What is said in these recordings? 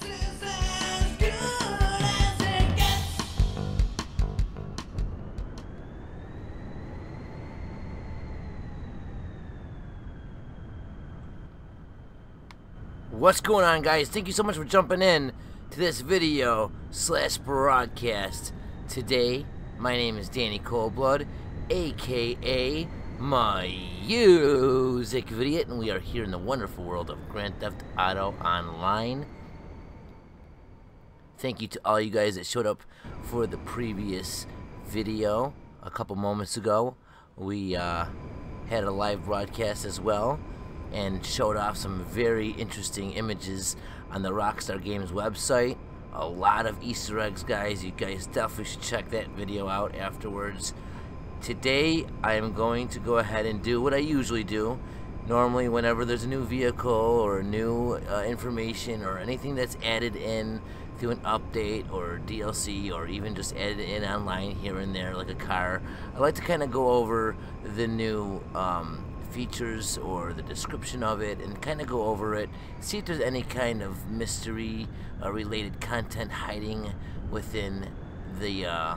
is as good as it gets. What's going on, guys? Thank you so much for jumping in to this video / broadcast. Today, my name is Danny Coldblood, aka Music Idiot, and we are here in the wonderful world of Grand Theft Auto Online. Thank you to all you guys that showed up for the previous video a couple moments ago. We had a live broadcast as well and showed off some very interesting images on the Rockstar Games website. A lot of Easter eggs, guys. You guys definitely should check that video out afterwards. Today, I am going to go ahead and do what I usually do. Normally, whenever there's a new vehicle or new information or anything that's added in through an update or DLC or even just added in online here and there, like a car, I like to kind of go over the new features or the description of it and kind of go over it, see if there's any kind of mystery related content hiding within the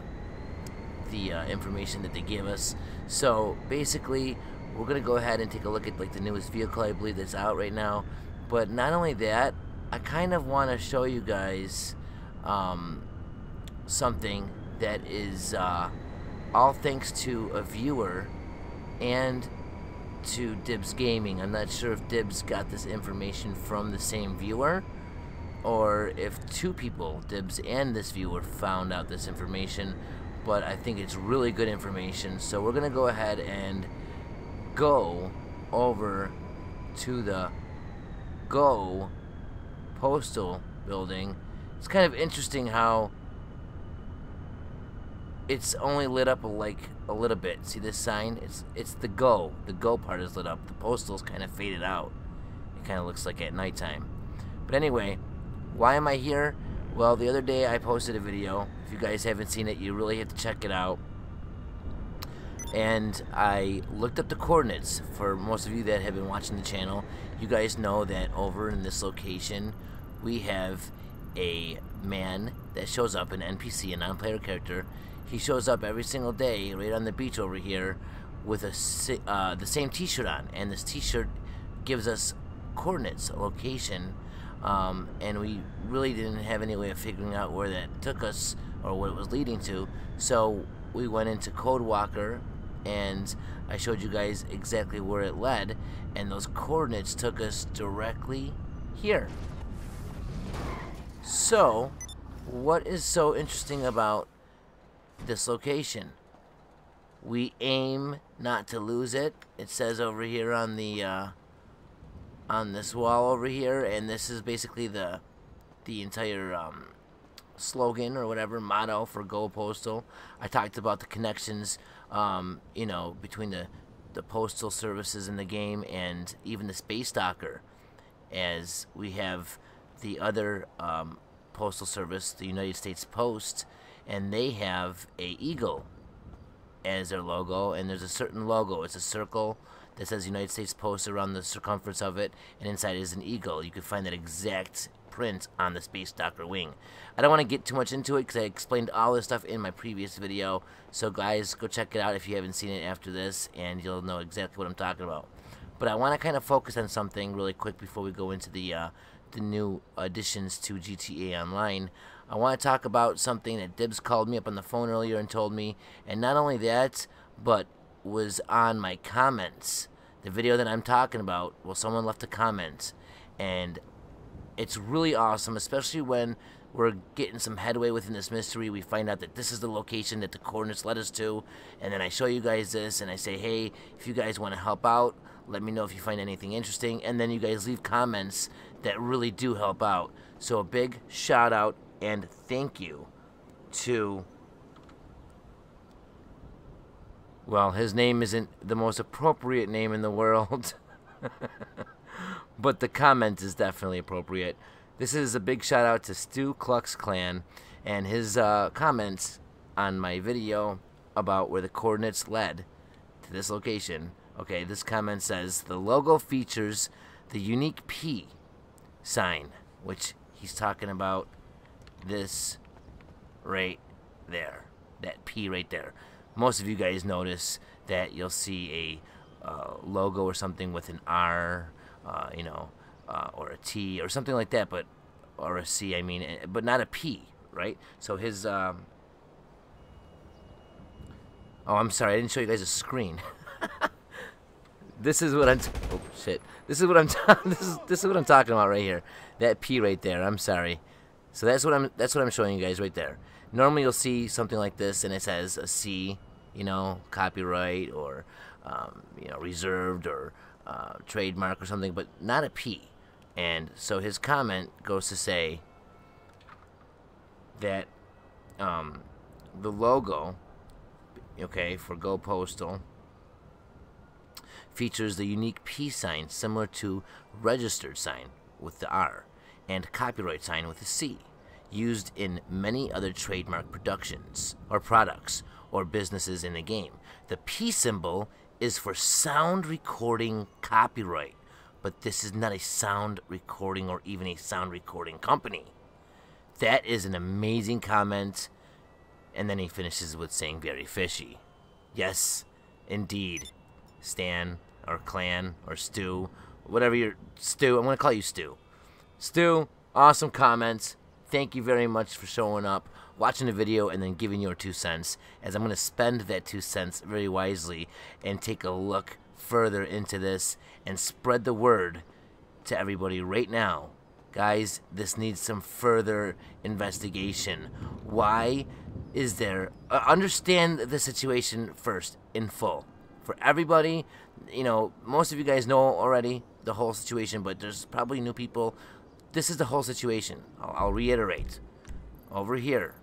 information that they give us. So basically, we're gonna go ahead and take a look at like the newest vehicle I believe that's out right now. But not only that, I kind of want to show you guys something that is all thanks to a viewer and to Dibs Gaming. I'm not sure if Dibs got this information from the same viewer or if two people, Dibs and this viewer, found out this information, but I think it's really good information. So we're gonna go ahead and go over to the Go Postal building. It's kind of interesting how it's only lit up like a little bit. See this sign? It's the Go. The Go part is lit up. The Postal's kind of faded out. It kind of looks like at nighttime. But anyway, why am I here? Well, the other day I posted a video. If you guys haven't seen it, you really have to check it out. And I looked up the coordinates. For most of you that have been watching the channel, you guys know that over in this location we have a man that shows up, an NPC, a non-player character. He shows up every single day right on the beach over here with the same t-shirt on, and this t-shirt gives us coordinates, a location, and we really didn't have any way of figuring out where that took us or what it was leading to. So we went into CodeWalker and I showed you guys exactly where it led, and those coordinates took us directly here. So what is so interesting about this location? We aim not to lose it. It says over here on the on this wall over here, and this is basically the entire slogan or whatever, motto for Go Postal. I talked about the connections, you know, between the postal services in the game and even the Space Docker, as we have the other postal service, the United States Post, and they have a eagle as their logo, and there's a certain logo. It's a circle that says United States Post around the circumference of it, and inside is an eagle. You can find that exact print on the Space Docker wing. I don't want to get too much into it because I explained all this stuff in my previous video, so guys, go check it out if you haven't seen it after this, and you'll know exactly what I'm talking about. But I want to kind of focus on something really quick before we go into the new additions to GTA Online. I want to talk about something that Dibs called me up on the phone earlier and told me, and not only that, but was on my comments. The video that I'm talking about, well, someone left a comment, and it's really awesome, especially when we're getting some headway within this mystery. We find out that this is the location that the coordinates led us to, and then I show you guys this, and I say, hey, if you guys want to help out, let me know if you find anything interesting, and then you guys leave comments that really do help out. So a big shout out and thank you to, well, his name isn't the most appropriate name in the world, but the comment is definitely appropriate. This is a big shout out to Stu Klux Klan and his comments on my video about where the coordinates led to this location. Okay, this comment says, the logo features the unique P sign, which he's talking about this right there, that P right there. Most of you guys notice that you'll see a logo or something with an R, or a T or something like that, or a C, I mean, but not a P, right? So his, oh, I'm sorry, I didn't show you guys a screen. This is what I'm. Oh shit! This is what I'm. This is what I'm talking about right here. That P right there. I'm sorry. So that's what I'm showing you guys right there. Normally you'll see something like this, and it says a C, copyright or reserved or trademark or something, but not a P. And so his comment goes to say that the logo, okay, for Go Postal, features the unique P sign similar to registered sign with the R and copyright sign with the C, used in many other trademark productions or products or businesses in the game. The P symbol is for sound recording copyright, but this is not a sound recording or even a sound recording company. That is an amazing comment. And then he finishes with saying very fishy. Yes, indeed. Stan or Clan or Stu, whatever you're, Stu, I'm going to call you Stu. Stu, awesome comments. Thank you very much for showing up, watching the video, and then giving your 2 cents, as I'm going to spend that 2 cents very wisely and take a look further into this and spread the word to everybody right now. Guys, this needs some further investigation. Why is there... understand the situation first, in full. For everybody, most of you guys know already the whole situation, but there's probably new people. This is the whole situation. I'll reiterate. Over here,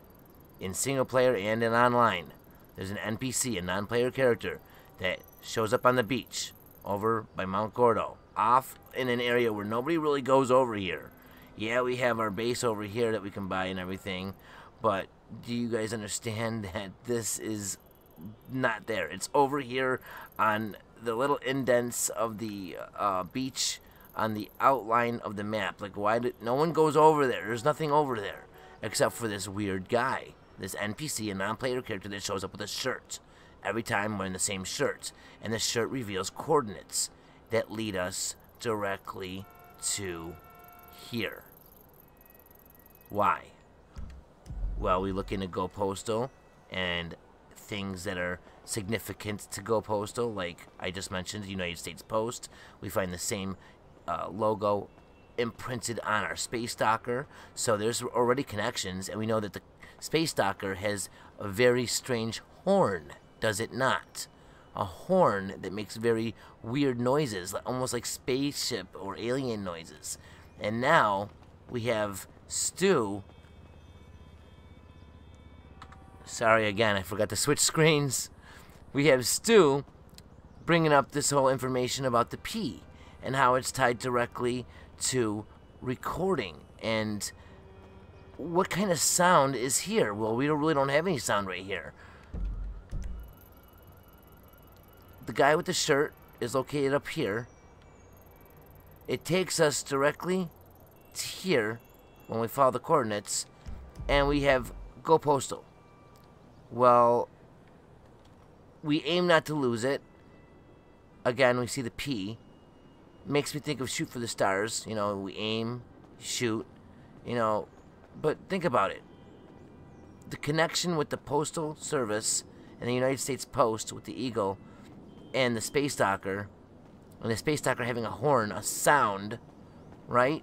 in single player and in online, there's an NPC, a non-player character, that shows up on the beach over by Mount Gordo, off in an area where nobody really goes over here. Yeah, we have our base over here that we can buy and everything, but do you guys understand that this is not there? It's over here on the little indents of the beach on the outline of the map. Like, why did no one goes over there? There's nothing over there except for this weird guy, this NPC, a non-player character that shows up with a shirt every time wearing the same shirt, and the shirt reveals coordinates that lead us directly to here. Why? Well, we look into Go Postal and things that are significant to Go Postal, like I just mentioned, the United States Post. We find the same logo imprinted on our Space Docker, so there's already connections, and we know that the Space Docker has a very strange horn, does it not? A horn that makes very weird noises, almost like spaceship or alien noises. And now we have Stu. Sorry again, I forgot to switch screens. We have Stu bringing up this whole information about the P and how it's tied directly to recording. And what kind of sound is here? Well, we really don't have any sound right here. The guy with the shirt is located up here. It takes us directly to here when we follow the coordinates, and we have Go Postal. Well, we aim not to lose it. Again, we see the P. Makes me think of Shoot for the Stars. We aim, shoot, but think about it. The connection with the Postal Service and the United States Post with the Eagle and the Space Docker, and the Space Docker having a horn, a sound, right?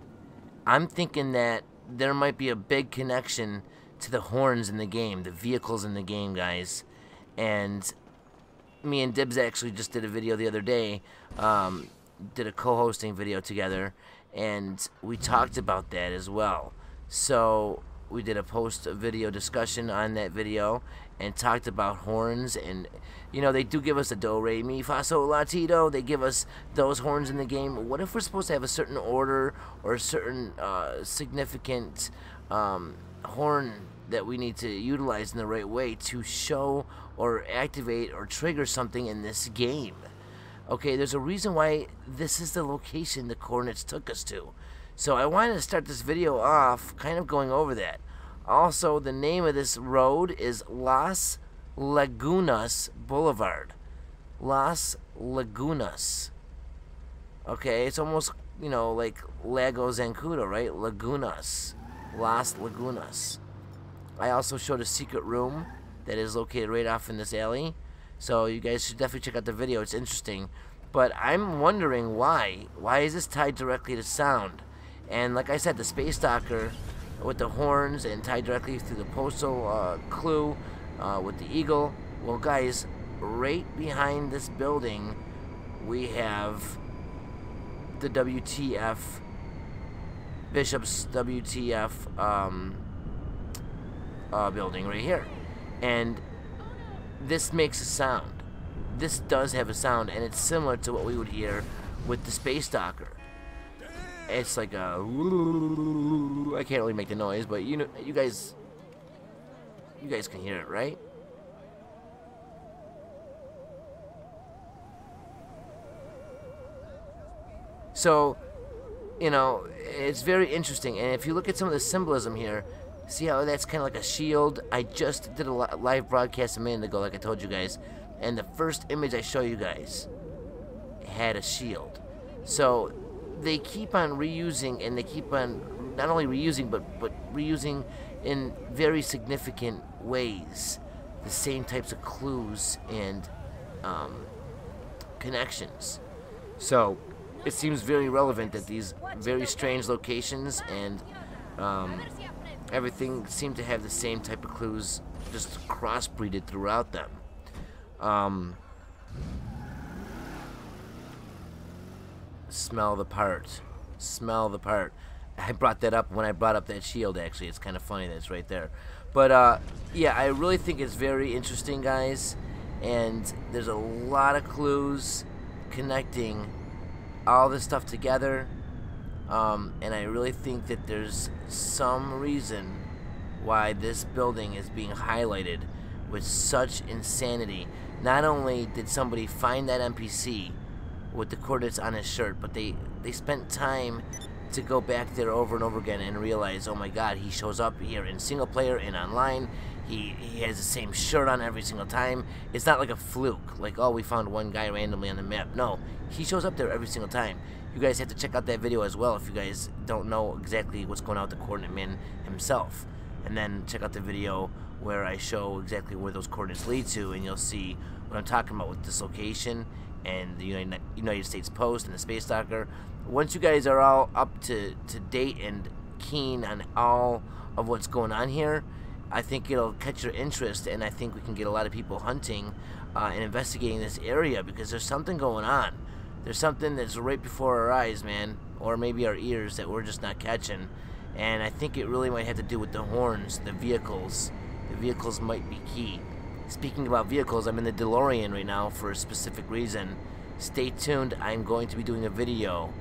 I'm thinking that there might be a big connection to the horns in the game, the vehicles in the game, guys. And me and Dibs actually just did a video the other day, did a co-hosting video together, and we talked about that as well. So we did a post-video discussion on that video and talked about horns, and they do give us a do, re, mi, fa, sol, la, ti, do. They give us those horns in the game. What if we're supposed to have a certain order or a certain significant horn that we need to utilize in the right way to show or activate or trigger something in this game? Okay, there's a reason why this is the location the coordinates took us to. So I wanted to start this video off kind of going over that. Also, the name of this road is Las Lagunas Boulevard. Las Lagunas. Okay, it's almost, you know, like Lago Zancudo, right? Lagunas. Las Lagunas. I also showed a secret room that is located right off in this alley. So you guys should definitely check out the video. It's interesting. But I'm wondering why. Why is this tied directly to sound? And like I said, the Space Stalker with the horns and tied directly through the postal clue with the eagle. Well, guys, right behind this building, we have the WTF, Bishop's WTF building right here. And this makes a sound. This does have a sound, and it's similar to what we would hear with the Space Stalker. It's like a... I can't really make the noise, but you know, you guys can hear it, right? So, you know, it's very interesting. And if you look at some of the symbolism here, see how that's kind of like a shield? I just did a live broadcast a minute ago, like I told you guys, and the first image I show you guys had a shield. So they keep on reusing, and they keep on not only reusing, but reusing in very significant ways the same types of clues and connections. So it seems very relevant that these very strange locations and everything seem to have the same type of clues, just crossbreeded throughout them. Smell the part. Smell the part. I brought that up when I brought up that shield, actually. It's kind of funny that it's right there. But, yeah, I really think it's very interesting, guys. And there's a lot of clues connecting all this stuff together. And I really think that there's some reason why this building is being highlighted with such insanity. Not only did somebody find that NPC with the coordinates on his shirt, but they spent time to go back there over and over again and realize, oh my god, he shows up here in single player and online. He has the same shirt on every single time. It's not like a fluke, like, oh, we found one guy randomly on the map. No, he shows up there every single time. You guys have to check out that video as well if you guys don't know exactly what's going on with the coordinate man himself. And then check out the video where I show exactly where those coordinates lead to, and you'll see what I'm talking about with this location and the United States Post and the Space Stalker. Once you guys are all up to date and keen on all of what's going on here, I think it'll catch your interest, and I think we can get a lot of people hunting and investigating this area, because there's something going on. There's something that's right before our eyes, man, or maybe our ears, that we're just not catching. And I think it really might have to do with the horns, the vehicles. The vehicles might be key. Speaking about vehicles, I'm in the DeLorean right now for a specific reason. Stay tuned. I'm going to be doing a video,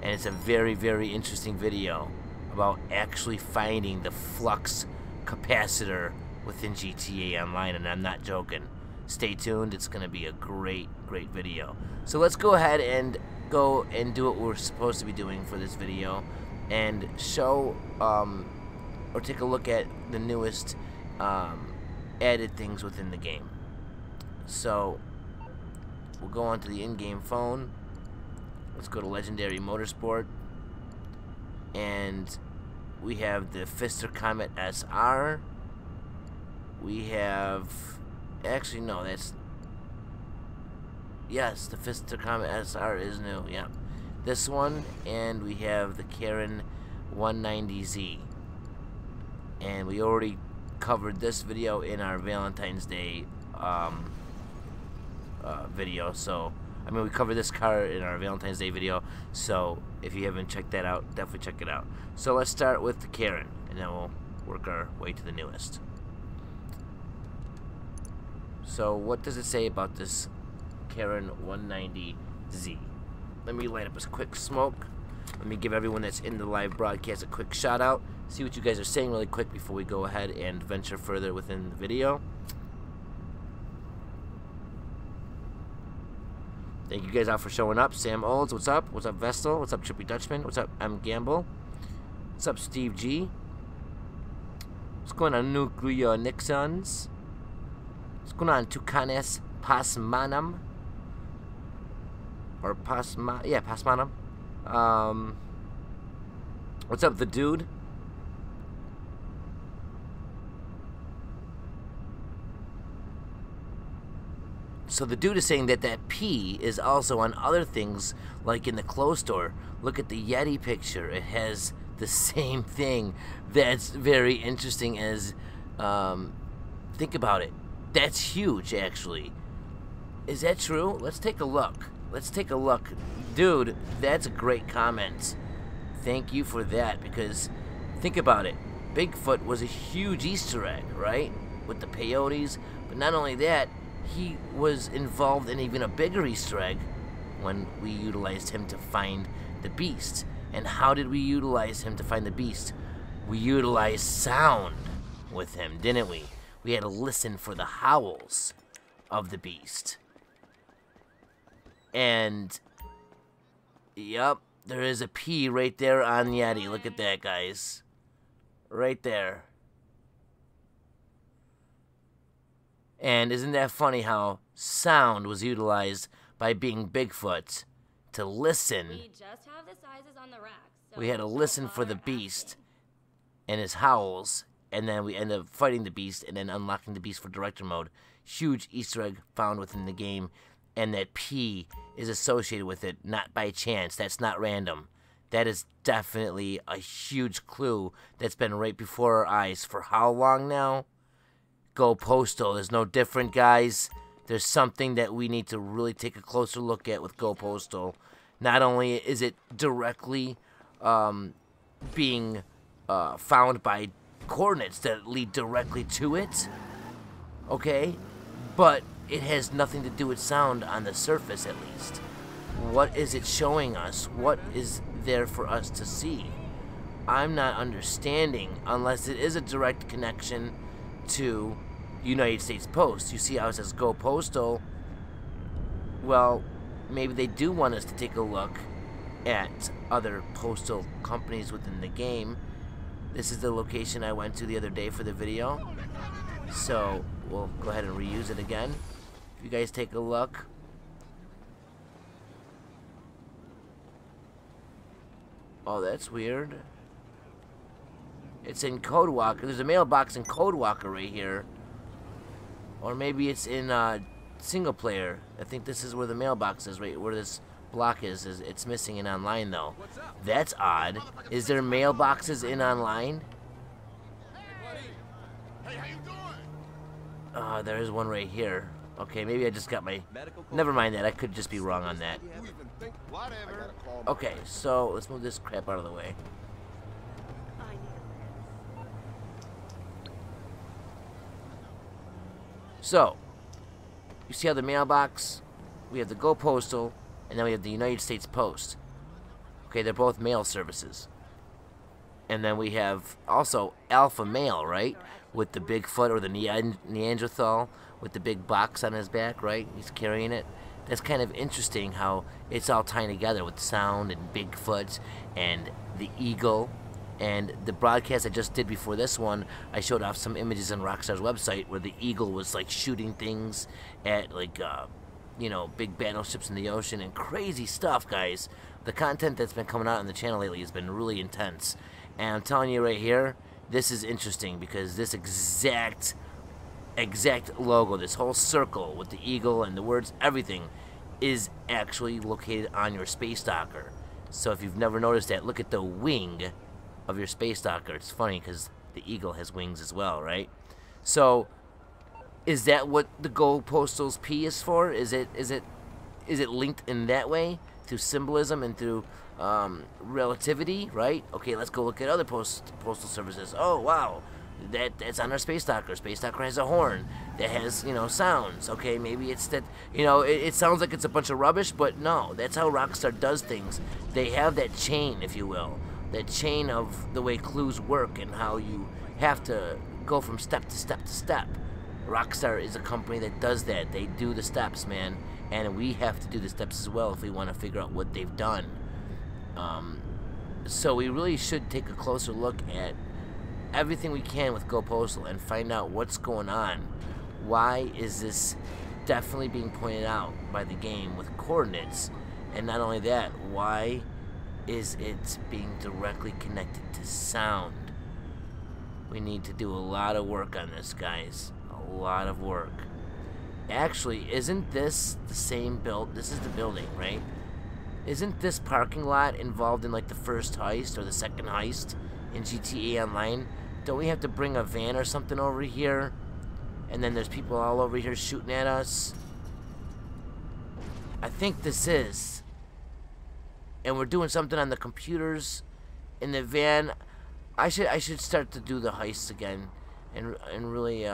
and it's a very, very interesting video about actually finding the flux capacitor within GTA Online, and I'm not joking. Stay tuned. It's going to be a great, great video. So let's go ahead and go and do what we're supposed to be doing for this video, and show or take a look at the newest added things within the game. So we'll go on to the in-game phone. Let's go to Legendary Motorsport, and we have the Fister Comet SR. We have, actually no, that's, yes, the Fister Comet SR is new, yeah. This one, and we have the Karen 190Z. And we already covered this video in our Valentine's Day video, so I mean, we covered this car in our Valentine's Day video, so if you haven't checked that out, definitely check it out. So let's start with the Karen, and then we'll work our way to the newest. So what does it say about this Karen 190Z? Let me light up a quick smoke. Let me give everyone that's in the live broadcast a quick shout out. See what you guys are saying really quick before we go ahead and venture further within the video. Thank you guys all for showing up. Sam Olds, what's up? What's up, Vestal? What's up, Trippy Dutchman? What's up, M. Gamble? What's up, Steve G? What's going on, Nuclear Nixons? What's going on, Tucanes Pasmanam? Or Pasmanam. What's up, the dude? So the dude is saying that that P is also on other things, like in the clothes store. Look at the Yeti picture. It has the same thing. That's very interesting as, think about it. That's huge, actually. Is that true? Let's take a look. Let's take a look. Dude, that's a great comment. Thank you for that, because think about it. Bigfoot was a huge Easter egg, right? With the peyotes. But not only that, he was involved in even a bigger Easter egg when we utilized him to find the beast. And how did we utilize him to find the beast? We utilized sound with him, didn't we? We had to listen for the howls of the beast. And, yep, there is a P right there on Yeti. Look at that, guys. Right there. And isn't that funny how sound was utilized by being Bigfoot to listen? We just have the sizes on the racks. So we had to listen for the beast and his howls, and then we end up fighting the beast and then unlocking the beast for director mode. Huge Easter egg found within the game, and that P is associated with it, not by chance. That's not random. That is definitely a huge clue that's been right before our eyes for how long now? Go Postal is no different, guys. There's something that we need to really take a closer look at with Go Postal. Not only is it directly being found by coordinates that lead directly to it, okay, but it has nothing to do with sound on the surface, at least. What is it showing us? What is there for us to see? I'm not understanding, unless it is a direct connection to United States Post. You see how it says Go Postal? Well, maybe they do want us to take a look at other postal companies within the game. This is the location I went to the other day for the video, so we'll go ahead and reuse it again. If you guys take a look, oh, that's weird. It's in CodeWalker. There's a mailbox in CodeWalker right here. Or maybe it's in single player. I think this is where the mailbox is, right where this block is. It's missing in online, though. That's odd. Is there mailboxes in online? There is one right here. Okay, maybe I just got my... Never mind that. I could just be wrong on that. Okay, so let's move this crap out of the way. So, you see how the mailbox, we have the Go Postal, and then we have the United States Post. Okay, they're both mail services. And then we have also Alpha Mail, right? With the Bigfoot or the Neanderthal with the big box on his back, right? He's carrying it. That's kind of interesting how it's all tying together with sound and Bigfoot and the eagle. And the broadcast I just did before this one, I showed off some images on Rockstar's website where the eagle was like shooting things at like, you know, big battleships in the ocean and crazy stuff, guys. The content that's been coming out on the channel lately has been really intense. And I'm telling you right here, this is interesting because this exact logo, this whole circle with the eagle and the words, everything, is actually located on your Space Docker. So if you've never noticed that, look at the wing of your Space Docker. It's funny because the eagle has wings as well, right? So, is that what the Go Postal's P is for? Is it linked in that way through symbolism and through relativity, right? Okay, let's go look at other postal services. Oh wow, that's on our Space Docker. Space Docker has a horn that has, you know, sounds. Okay, maybe it's that, you know, it sounds like it's a bunch of rubbish, but no, that's how Rockstar does things. They have that chain, if you will. That chain of the way clues work and how you have to go from step to step to step. Rockstar is a company that does that. They do the steps, man. And we have to do the steps as well if we want to figure out what they've done. So we really should take a closer look at everything we can with Go Postal and find out what's going on. Why is this definitely being pointed out by the game with coordinates? And not only that, why is it being directly connected to sound? We need to do a lot of work on this, guys. A lot of work. Actually, isn't this the same build? This is the building, right? Isn't this parking lot involved in like the first heist or the second heist in GTA Online? Don't we have to bring a van or something over here? And then there's people all over here shooting at us. I think this is. And we're doing something on the computers in the van. I should start to do the heists again and really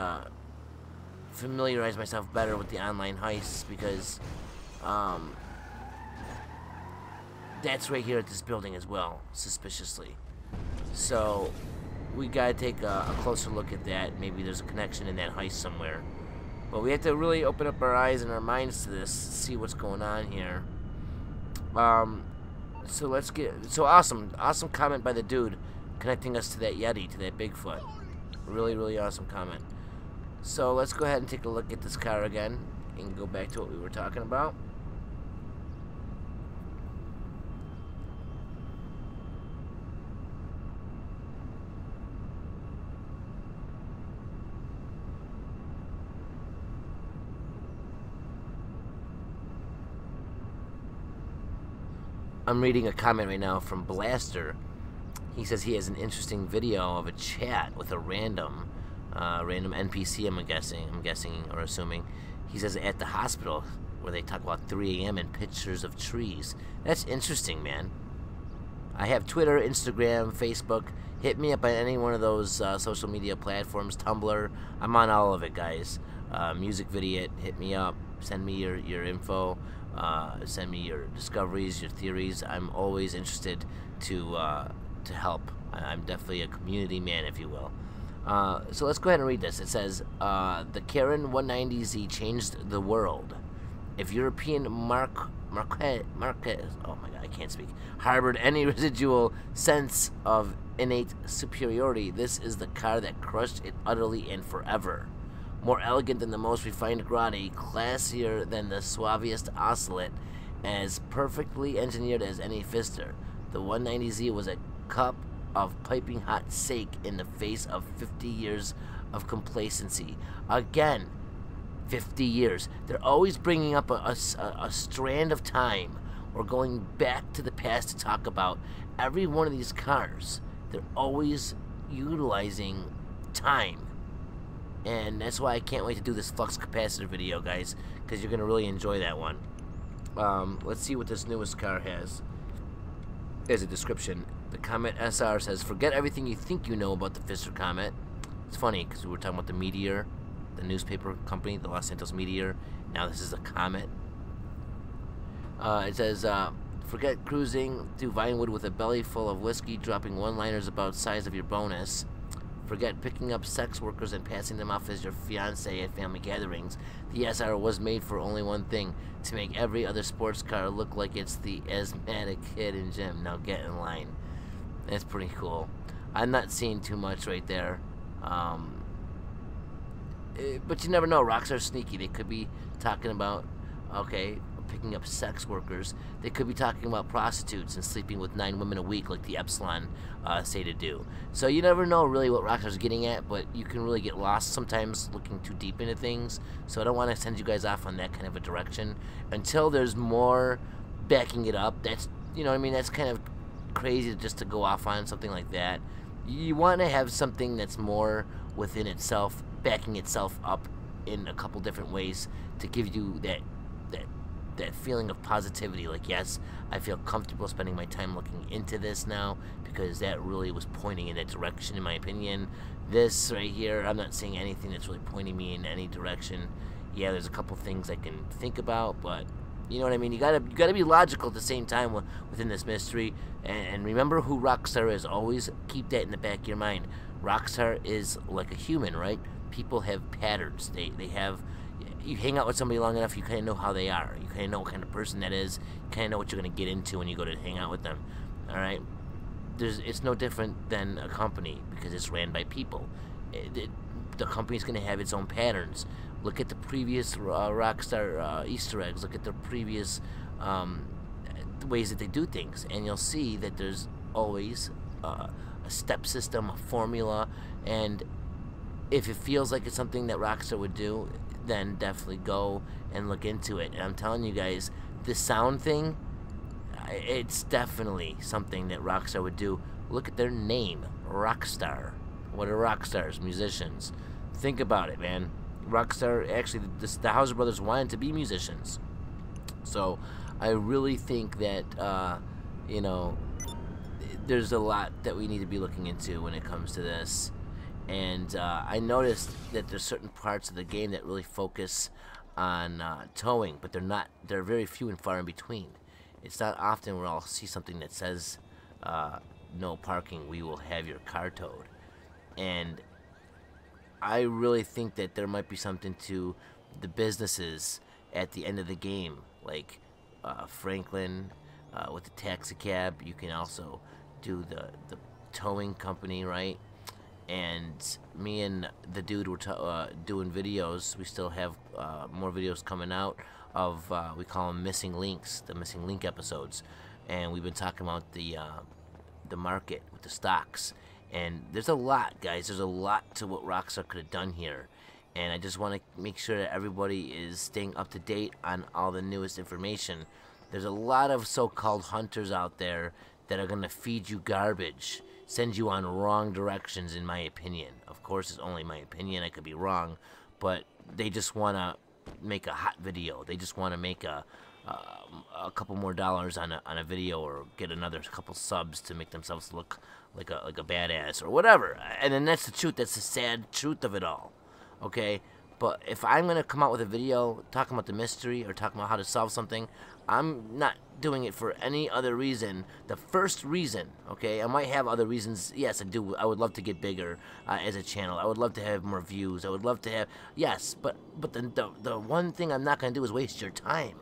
familiarize myself better with the online heists, because that's right here at this building as well, suspiciously. So we gotta take a closer look at that. Maybe there's a connection in that heist somewhere. But we have to really open up our eyes and our minds to this, see what's going on here. So let's get... So awesome comment by the dude connecting us to that Yeti, to that Bigfoot. Really, really awesome comment. So let's go ahead and take a look at this car again and go back to what we were talking about. I'm reading a comment right now from Blaster. He says he has an interesting video of a chat with a random NPC, I'm guessing or assuming. He says at the hospital where they talk about 3 a.m. and pictures of trees. That's interesting, man. I have Twitter, Instagram, Facebook. Hit me up on any one of those social media platforms. Tumblr. I'm on all of it, guys. Music Video. Hit me up. Send me your info. Send me your discoveries, your theories. I'm always interested to help. I'm definitely a community man, if you will. So let's go ahead and read this. It says, the Karen 190Z changed the world. If European Marquez, oh my god, I can't speak, harbored any residual sense of innate superiority, this is the car that crushed it utterly and forever. More elegant than the most refined Grotti, classier than the suavest Ocelot, as perfectly engineered as any Fister. The 190Z was a cup of piping hot sake in the face of 50 years of complacency. Again, 50 years. They're always bringing up a strand of time or going back to the past to talk about every one of these cars. They're always utilizing time. And that's why I can't wait to do this flux capacitor video, guys, because you're going to really enjoy that one. Let's see what this newest car has as a description. The Comet SR says, forget everything you think you know about the Pfister Comet. It's funny, because we were talking about the Meteor, the newspaper company, the Los Santos Meteor. Now this is a Comet. It says, forget cruising through Vinewood with a belly full of whiskey, dropping one-liners about size of your bonus. Forget picking up sex workers and passing them off as your fiancé at family gatherings. The SR was made for only one thing, to make every other sports car look like it's the asthmatic kid in gym. Now get in line. That's pretty cool. I'm not seeing too much right there. But you never know. Rockstar's sneaky. They could be talking about, okay, picking up sex workers. They could be talking about prostitutes and sleeping with 9 women a week like the Epsilon say to do. So you never know really what Rockstar's getting at, but you can really get lost sometimes looking too deep into things. So I don't want to send you guys off on that kind of a direction until there's more backing it up. That's, you know what I mean, that's kind of crazy just to go off on something like that. You want to have something that's more within itself, backing itself up in a couple different ways to give you that feeling of positivity, like, yes, I feel comfortable spending my time looking into this now because that really was pointing in that direction, in my opinion. This right here, I'm not seeing anything that's really pointing me in any direction. Yeah, there's a couple things I can think about, but you know what I mean? You gotta be logical at the same time within this mystery, and remember who Rockstar is. Always keep that in the back of your mind. Rockstar is like a human, right? People have patterns. They have. You hang out with somebody long enough, you kind of know how they are. You kind of know what kind of person that is. You kind of know what you're going to get into when you go to hang out with them. All right? it's no different than a company because it's ran by people. The company's going to have its own patterns. Look at the previous Rockstar Easter eggs. Look at the previous ways that they do things, and you'll see that there's always a step system, a formula, and if it feels like it's something that Rockstar would do, then definitely go and look into it. And I'm telling you guys, the sound thing, it's definitely something that Rockstar would do. Look at their name, Rockstar. What are rockstars? Musicians. Think about it, man. Rockstar, actually, the Hauser brothers wanted to be musicians. So I really think that, you know, there's a lot that we need to be looking into when it comes to this. And I noticed that there's certain parts of the game that really focus on towing, but they're very few and far in between. It's not often where I'll see something that says no parking, we will have your car towed. And I really think that there might be something to the businesses at the end of the game, like Franklin with the taxi cab. You can also do the towing company, right? And me and the dude were doing videos. We still have more videos coming out of we call them missing links, the missing link episodes, and we've been talking about the market with the stocks. And there's a lot, guys. There's a lot to what Rockstar could have done here, and I just want to make sure that everybody is staying up to date on all the newest information. There's a lot of so-called hunters out there that are gonna feed you garbage, send you on wrong directions, in my opinion. Of course, it's only my opinion. I could be wrong, but they just want to make a hot video. They just want to make a couple more dollars on a video, or get another couple subs to make themselves look like a badass or whatever. And then that's the truth. That's the sad truth of it all. Okay. But if I'm gonna come out with a video talking about the mystery or talking about how to solve something, I'm not doing it for any other reason. The first reason, okay, I might have other reasons. Yes, I do. I would love to get bigger as a channel. I would love to have more views. I would love to have, yes, but the one thing I'm not gonna do is waste your time.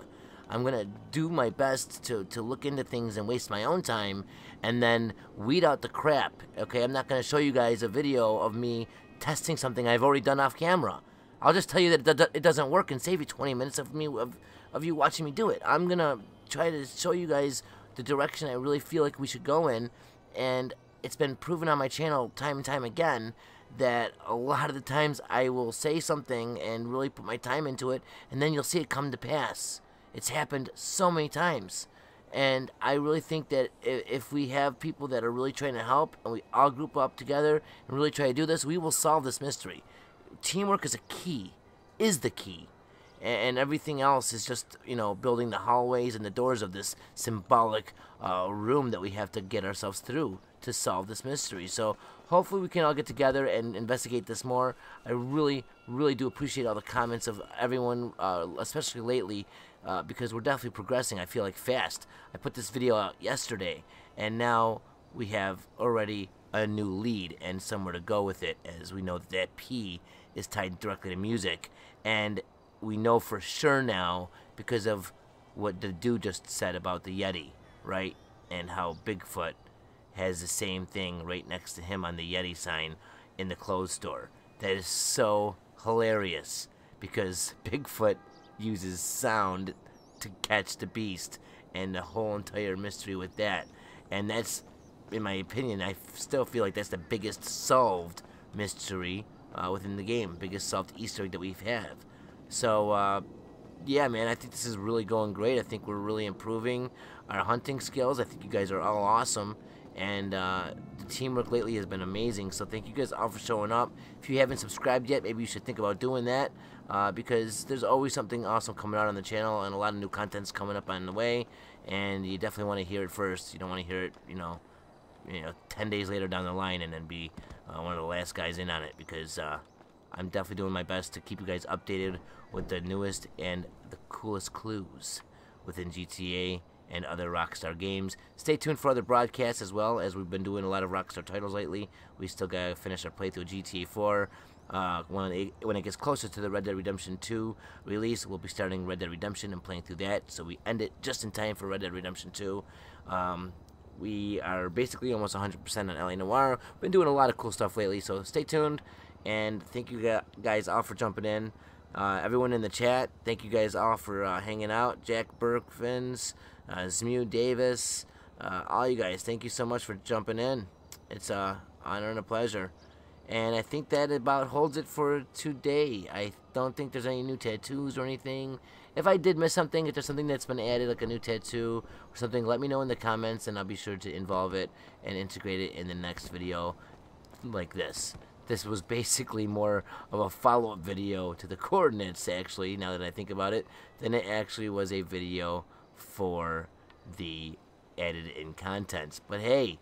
I'm gonna do my best to look into things and waste my own time, and then weed out the crap. Okay, I'm not gonna show you guys a video of me testing something I've already done off camera. I'll just tell you that it doesn't work and save you 20 minutes of me of you watching me do it. I'm gonna try to show you guys the direction I really feel like we should go in, and it's been proven on my channel time and time again that a lot of the times I will say something and really put my time into it, and then you'll see it come to pass. It's happened so many times. And I really think that if we have people that are really trying to help, and we all group up together and really try to do this, we will solve this mystery. Teamwork is the key, and everything else is just, you know, building the hallways and the doors of this symbolic room that we have to get ourselves through to solve this mystery. So hopefully we can all get together and investigate this more. I really do appreciate all the comments of everyone, especially lately, because we're definitely progressing, I feel like, fast. I put this video out yesterday, and now we have already a new lead and somewhere to go with it, as we know that P is tied directly to music, and we know for sure now because of what the dude just said about the Yeti, right? And how Bigfoot has the same thing right next to him on the Yeti sign in the clothes store. That is so hilarious, because Bigfoot uses sound to catch the beast, and the whole entire mystery with that. And that's, in my opinion, I still feel like that's the biggest solved mystery within the game, biggest solved Easter egg that we've had. So, yeah, man, I think this is really going great. I think we're really improving our hunting skills. I think you guys are all awesome, and the teamwork lately has been amazing. So thank you guys all for showing up. If you haven't subscribed yet, maybe you should think about doing that, because there's always something awesome coming out on the channel, and a lot of new content's coming up on the way, and you definitely want to hear it first. You don't want to hear it, you know, 10 days later down the line and then be one of the last guys in on it, because I'm definitely doing my best to keep you guys updated with the newest and the coolest clues within GTA and other Rockstar games. Stay tuned for other broadcasts as well, as we've been doing a lot of Rockstar titles lately. We still gotta finish our playthrough of GTA 4. When it gets closer to the Red Dead Redemption 2 release, we'll be starting Red Dead Redemption and playing through that, so we end it just in time for Red Dead Redemption 2. We are basically almost 100% on LA Noire. Been doing a lot of cool stuff lately, so stay tuned. And thank you guys all for jumping in. Everyone in the chat, thank you guys all for hanging out. Jack Burkfins, Zmu Davis, all you guys, thank you so much for jumping in. It's an honor and a pleasure. And I think that about holds it for today. I don't think there's any new tattoos or anything. If I did miss something, if there's something that's been added, like a new tattoo or something, let me know in the comments, and I'll be sure to involve it and integrate it in the next video like this. This was basically more of a follow-up video to the coordinates, actually, now that I think about it, than it actually was a video for the added-in content. But hey,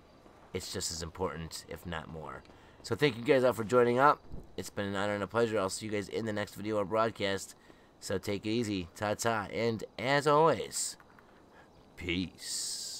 it's just as important, if not more. So thank you guys all for joining up. It's been an honor and a pleasure. I'll see you guys in the next video or broadcast. So take it easy. Ta-ta. And as always, peace.